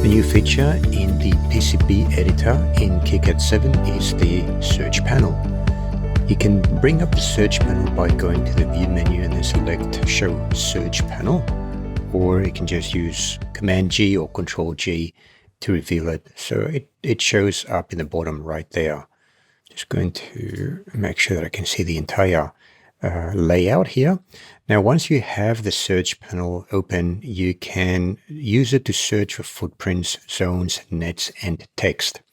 The new feature in the PCB editor in KiCad 7 is the search panel. You can bring up the search panel by going to the view menu and then select show search panel, or you can just use Command G or Control G to reveal it. So it shows up in the bottom right there. Just going to make sure that I can see the entire layout here. Now, once you have the search panel open, you can use it to search for footprints, zones, nets, and text.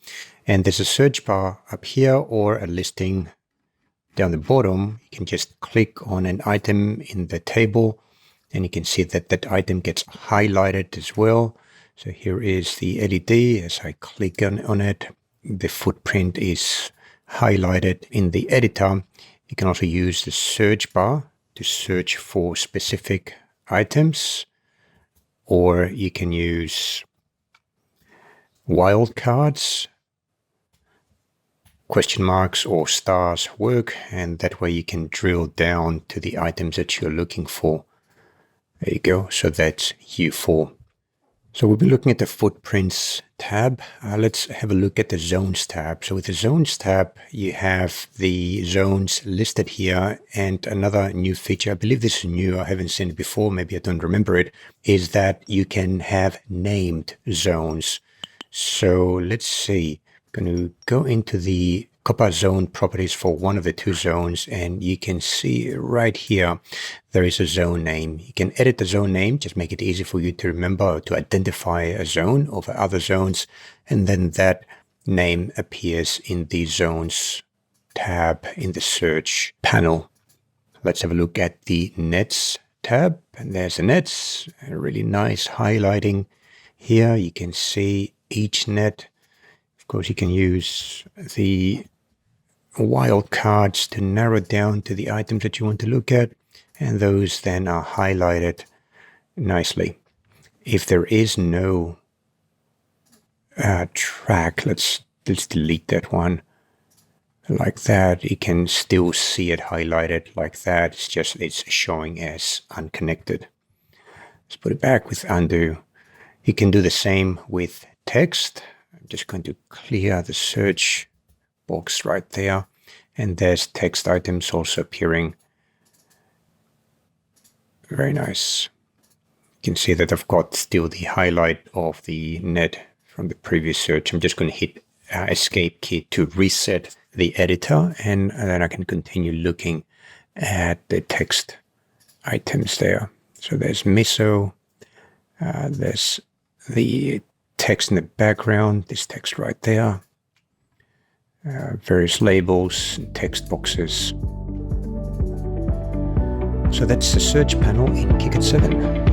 And there's a search bar up here or a listing down the bottom. You can just click on an item in the table, and you can see that that item gets highlighted as well. So here is the LED. As I click on it, the footprint is highlighted in the editor. You can also use the search bar to search for specific items, or you can use wildcards, question marks or stars work, and that way you can drill down to the items that you're looking for. There you go. So that's U4. So we'll be looking at the footprints tab. Let's have a look at the zones tab. So with the zones tab, you have the zones listed here, and another new feature, I believe this is new, I haven't seen it before, maybe I don't remember it, is that you can have named zones. So let's see, I'm going to go into the copper zone properties for one of the two zones, and you can see right here there is a zone name. You can edit the zone name, just make it easy for you to remember or to identify a zone over other zones, and then that name appears in the zones tab in the search panel. Let's have a look at the nets tab, and there's the nets, a really nice highlighting here. You can see each net. Of course, you can use the wildcards to narrow down to the items that you want to look at, and those then are highlighted nicely. If there is no track, let's delete that one. Like that, you can still see it highlighted like that. It's showing as unconnected. Let's put it back with undo. You can do the same with text. I'm just going to clear the search box right there, and there's text items also appearing. Very nice. You can see that I've got still the highlight of the net from the previous search. I'm just going to hit escape key to reset the editor, and then I can continue looking at the text items there. So there's miso, there's the text in the background, this text right there, various labels and text boxes. So that's the search panel in KiCad 7.